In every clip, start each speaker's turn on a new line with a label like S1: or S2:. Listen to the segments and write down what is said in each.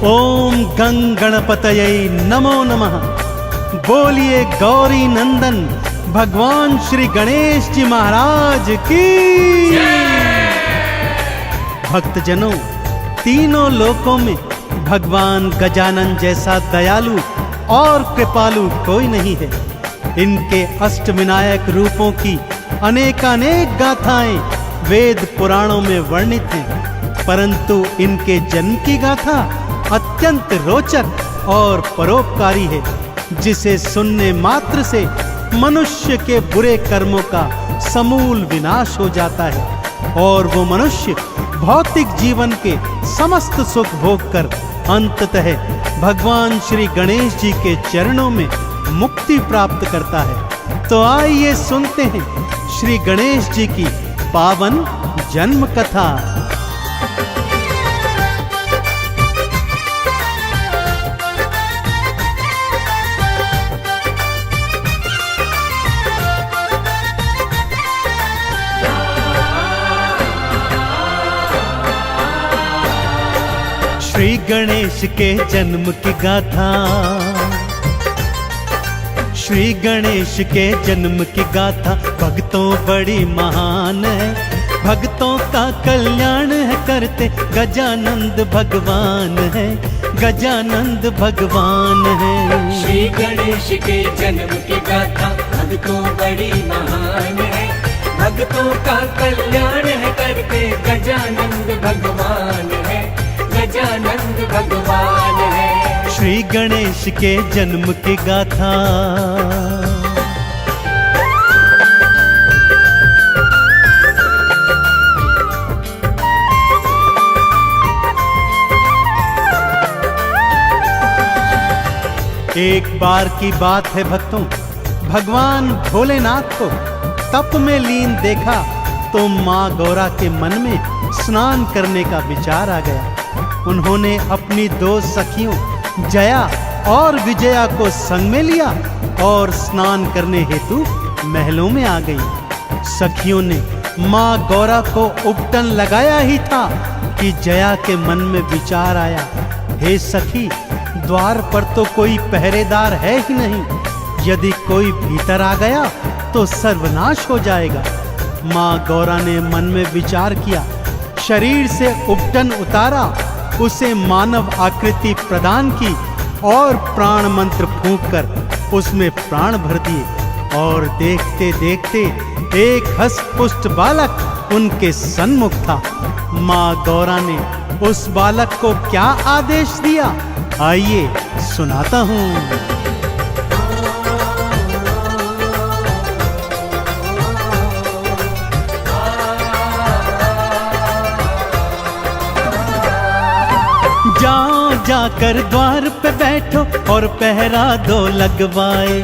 S1: ओम गंग गणपतये नमो नमः। बोलिए गौरी नंदन भगवान श्री गणेश जी महाराज की। भक्तजनों, तीनों लोकों में भगवान गजानन जैसा दयालु और कृपालु कोई नहीं है। इनके अष्टविनायक रूपों की अनेकानेक गाथाएं वेद पुराणों में वर्णित हैं, परंतु इनके जन्म की गाथा अत्यंत रोचक और परोपकारी है, जिसे सुनने मात्र से मनुष्य के बुरे कर्मों का समूल विनाश हो जाता है और वो मनुष्य भौतिक जीवन के समस्त सुख भोग कर अंततः भगवान श्री गणेश जी के चरणों में मुक्ति प्राप्त करता है। तो आइए सुनते हैं श्री गणेश जी की पावन जन्म कथा। श्री गणेश के जन्म की गाथा। श्री गणेश के जन्म की गाथा भक्तों बड़ी महान है। भक्तों का कल्याण है करते गजानंद भगवान है, गजानंद भगवान है।
S2: श्री गणेश के जन्म की गाथा भक्तों बड़ी महान है। भक्तों का कल्याण है करते गजानंद भगवान है, गजानंद भगवान है।
S1: श्री गणेश के जन्म की गाथा। एक बार की बात है भक्तों, भगवान भोलेनाथ को तप में लीन देखा तो माँ गौरा के मन में स्नान करने का विचार आ गया। उन्होंने अपनी दो सखियों जया और विजया को संग में लिया और स्नान करने हेतु महलों में आ गई। सखियों ने माँ गौरा को उपटन लगाया ही था कि जया के मन में विचार आया, हे सखी, द्वार पर तो कोई पहरेदार है ही नहीं, यदि कोई भीतर आ गया तो सर्वनाश हो जाएगा। माँ गौरा ने मन में विचार किया, शरीर से उपटन उतारा, उसे मानव आकृति प्रदान की और प्राण मंत्र फूंककर उसमें प्राण भर दिए और देखते देखते एक हष्ट-पुष्ट बालक उनके सन्मुख था। माँ गौरा ने उस बालक को क्या आदेश दिया, आइए सुनाता हूँ। जाओ जाकर द्वार पे बैठो और पहरा दो लगवाए।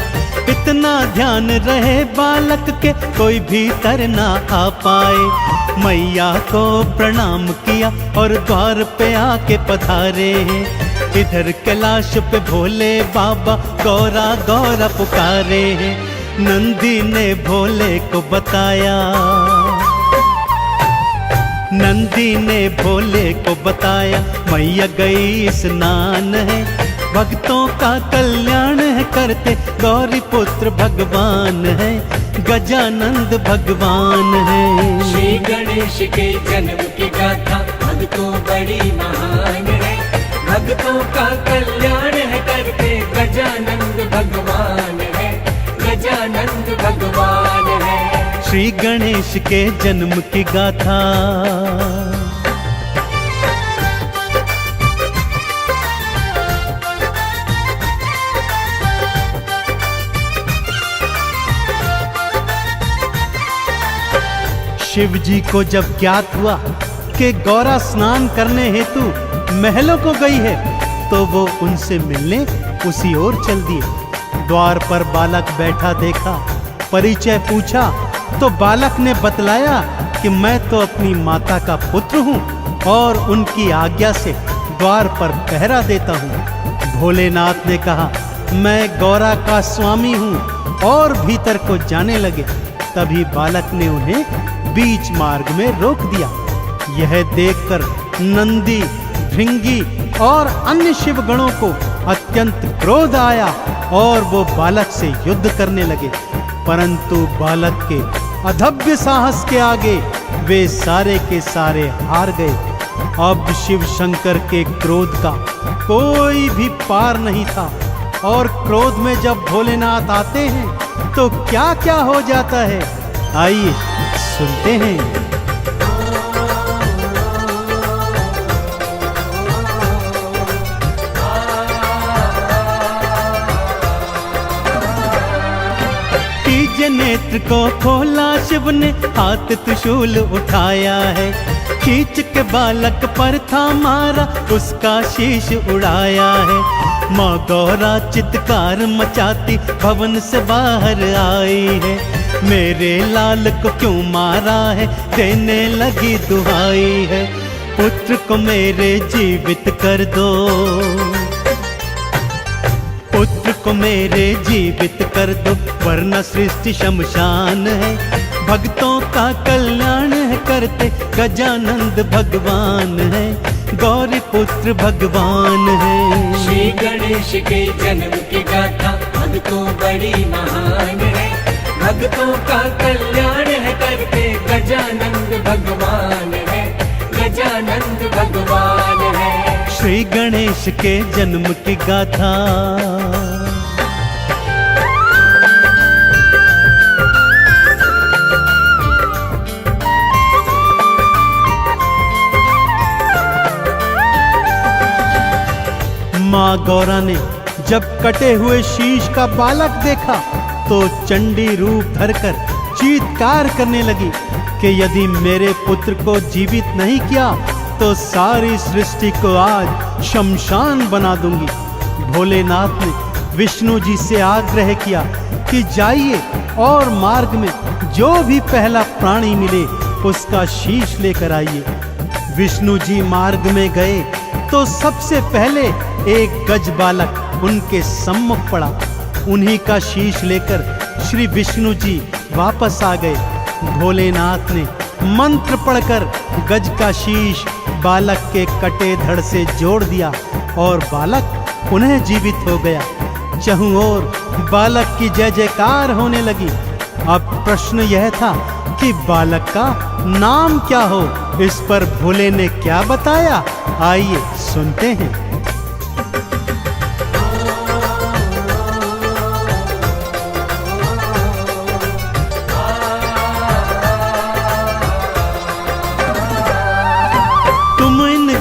S1: इतना ध्यान रहे बालक के कोई भीतर ना आ पाए। मैया को प्रणाम किया और द्वार पे आके पधारे। इधर कैलाश पे भोले बाबा गौरा गौरा पुकारे। नंदी ने भोले को बताया, नंदी ने भोले को बताया, मैया गई स्नान है, भक्तों का कल्याण है करते गौरी पुत्र भगवान है, गजानंद भगवान है।
S2: श्री गणेश के जन्म की गाथा भक्तों बड़ी महान है। भक्तों का कल्याण है करते गजानंद भगवान है, गजानंद भगवान है।
S1: श्री गणेश के जन्म की गाथा। शिव जी को जब ज्ञात हुआ कि गौरा स्नान करने हेतु महलों को गई है, तो वो उनसे मिलने उसी ओर चल दिए। द्वार पर बालक बैठा देखा, परिचय पूछा तो बालक ने बतलाया कि मैं तो अपनी माता का पुत्र हूँ और उनकी आज्ञा से द्वार पर पहरा देता हूँ। भोलेनाथ ने कहा, मैं गौरा का स्वामी हूँ, और भीतर को जाने लगे। तभी बालक ने उन्हें बीच मार्ग में रोक दिया। यह देखकर नंदी, भृंगी और अन्य शिव गणों को अत्यंत क्रोध आया और वो बालक से युद्ध करने लगे, परंतु बालक के अधभ्य साहस के आगे वे सारे के सारे हार गए। अब शिव शंकर के क्रोध का कोई भी पार नहीं था, और क्रोध में जब भोलेनाथ आते हैं तो क्या क्या हो जाता है, आइए सुनते हैं। नेत्र को खोला शिव ने, हाथ त्रिशूल उठाया है, खींच के बालक पर था मारा, उसका शीश उड़ाया है। माँ गौरा चित्कार मचाती भवन से बाहर आई है, मेरे लाल को क्यों मारा है, देने लगी दुहाई है, पुत्र को मेरे जीवित कर दो, पुत्र को मेरे जीवित कर दो, वरना सृष्टि शमशान है, भक्तों का कल्याण है करते गजानंद भगवान है, गौरी पुत्र भगवान है।
S2: श्री गणेश के जन्म की गाथा भक्तों बड़ी महान है, भक्तों का कल्याण है करते गजानंद भगवान है, गजानंद भगवान है।
S1: श्री गणेश के जन्म की गाथा माँ गौरा ने जब कटे हुए शीश का बालक देखा तो चंडी रूप धरकर चीत्कार करने लगी कि यदि मेरे पुत्र को जीवित नहीं किया तो सारी सृष्टि को आज शमशान बना दूंगी। भोलेनाथ ने विष्णु जी से आग्रह किया कि जाइए और मार्ग में जो भी पहला प्राणी मिले उसका शीश लेकर आइए। विष्णु जी मार्ग में गए तो सबसे पहले एक गज बालक उनके सम्मुख पड़ा, उन्हीं का शीश लेकर श्री विष्णु जी वापस आ गए। भोलेनाथ ने मंत्र पढ़कर गज का शीश बालक के कटे धड़ से जोड़ दिया और बालक पुनः जीवित हो गया। चहुं ओर बालक की जय जयकार होने लगी। अब प्रश्न यह था कि बालक का नाम क्या हो, इस पर भोले ने क्या बताया, आइए सुनते हैं।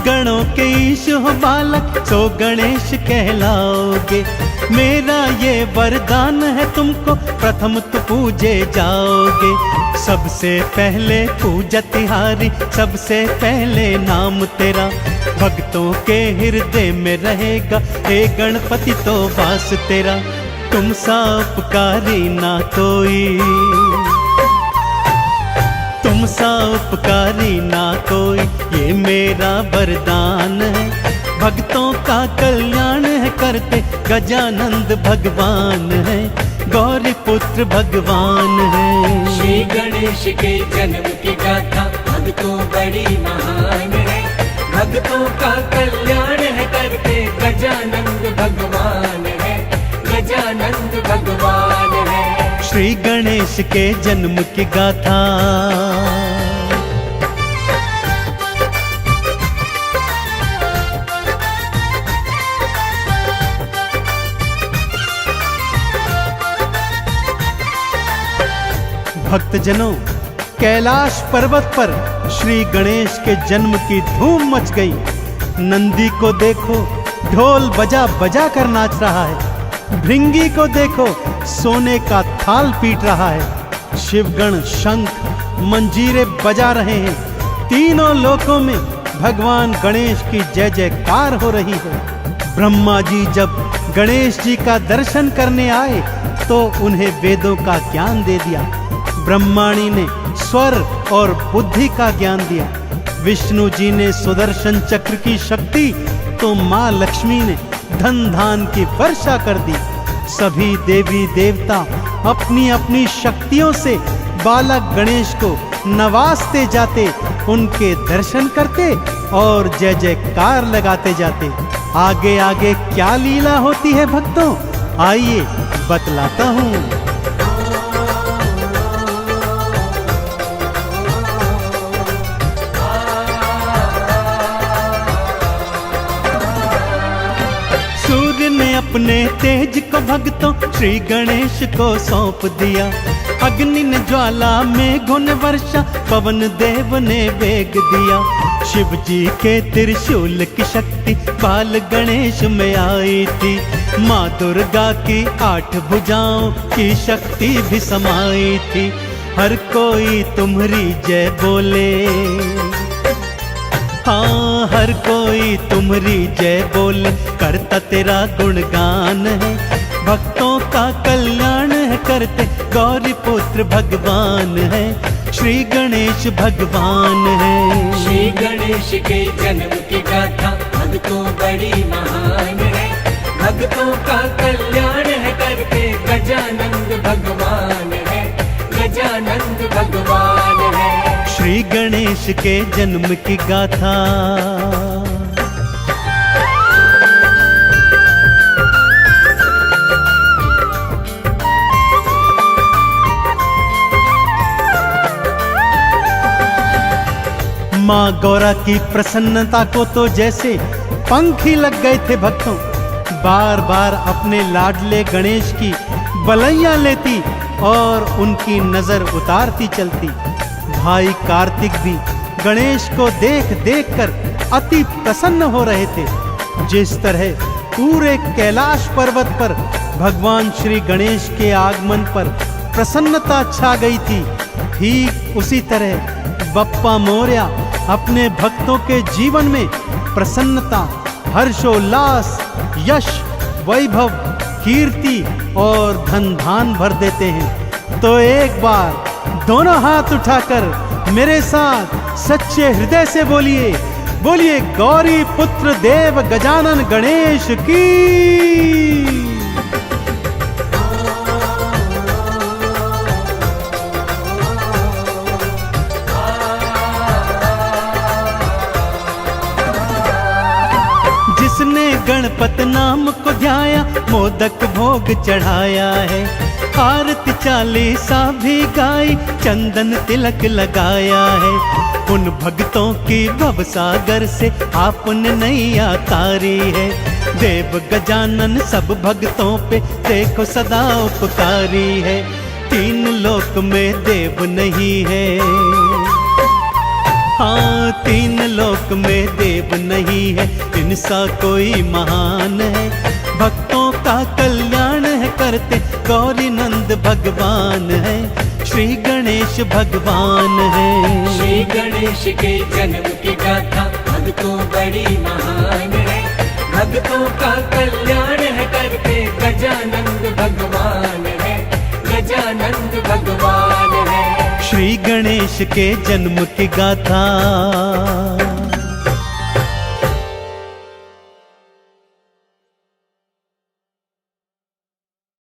S1: गणों के ईश हो बालक सो गणेश कहलाओगे, मेरा ये वरदान है तुमको प्रथम तो पूजे जाओगे। सबसे पहले पूजा तिहारी, सबसे पहले नाम तेरा भक्तों के हृदय में रहेगा, हे गणपति तो वास तेरा। तुम सा उपकारी ना कोई, तुम सा उपकारी ना कोई, ये मेरा वरदान है, भक्तों का कल्याण है करते गजानंद भगवान है, गौरी पुत्र भगवान है।
S2: श्री गणेश के जन्म की गाथा भक्तों बड़ी महान है, भक्तों का कल्याण है करते गजानंद भगवान है, गजानंद भगवान है।
S1: श्री गणेश के जन्म की गाथा भक्तजनों, कैलाश पर्वत पर श्री गणेश के जन्म की धूम मच गई। नंदी को देखो ढोल बजा बजा कर नाच रहा है, भृंगी को देखो सोने का थाल पीट रहा है, शिवगण शंख मंजीरे बजा रहे हैं। तीनों लोकों में भगवान गणेश की जय जयकार हो रही है। ब्रह्मा जी जब गणेश जी का दर्शन करने आए तो उन्हें वेदों का ज्ञान दे दिया। ब्रह्माणी ने स्वर और बुद्धि का ज्ञान दिया। विष्णु जी ने सुदर्शन चक्र की शक्ति तो माँ लक्ष्मी ने धन धान की वर्षा कर दी। सभी देवी देवता अपनी अपनी शक्तियों से बालक गणेश को नवाजते जाते उनके दर्शन करते और जय जयकार लगाते जाते। आगे आगे क्या लीला होती है भक्तों, आइए बतलाता हूँ। सूर्य ने अपने तेज को भक्तों श्री गणेश को सौंप दिया। अग्नि ने ज्वाला, मेघों ने वर्षा, पवन देव ने वेग दिया। शिव जी के त्रिशूल की शक्ति बाल गणेश में आई थी। माँ दुर्गा की 8 भुजाओं की शक्ति भी समाई थी। हर कोई तुम्हारी जय बोले, हाँ हर कोई तुम्हारी जय बोले, करता तेरा गुणगान है। भक्तों का कल्याण है करते, गौरी पुत्र भगवान है, श्री गणेश भगवान है।
S2: श्री गणेश के जन्म की गाथा भक्तों बड़ी महान है। भक्तों का कल्याण है करते, गजानंद भगवान है, गजानंद भगवान है।
S1: श्री गणेश के जन्म की गाथा। माँ गौरा की प्रसन्नता को तो जैसे पंख ही लग गए थे भक्तों। बार बार अपने लाडले गणेश की बलैया लेती और उनकी नजर उतारती चलती। भाई कार्तिक भी गणेश को देख देख कर अति प्रसन्न हो रहे थे। जिस तरह पूरे कैलाश पर्वत पर भगवान श्री गणेश के आगमन पर प्रसन्नता छा गई थी, ठीक उसी तरह बप्पा मोरया अपने भक्तों के जीवन में प्रसन्नता, हर्षोल्लास, यश, वैभव, कीर्ति और धन धान भर देते हैं। तो एक बार दोनों हाथ उठाकर मेरे साथ सच्चे हृदय से बोलिए, बोलिए गौरी पुत्र देव गजानन गणेश की। जिसने गणपत नाम को ध्याया, मोदक भोग चढ़ाया है। आरती चालीसा भी गाई, चंदन तिलक लगाया है। उन भक्तों की भवसागर से आपने नैया तारी है। देव गजानन सब भक्तों पे देखो सदा उपकारी है। 3 लोक में देव नहीं है, हाँ 3 लोक में देव नहीं है, इनसा कोई महान है। भक्तों का कल्याण है करते, गौरी नंद भगवान है, श्री गणेश भगवान है।
S2: श्री गणेश के जन्म की गाथा भक्तों बड़ी महान है। भक्तों का कल्याण है करते, गजानंद भगवान है, गजानंद भगवान है।
S1: श्री गणेश के जन्म की गाथा।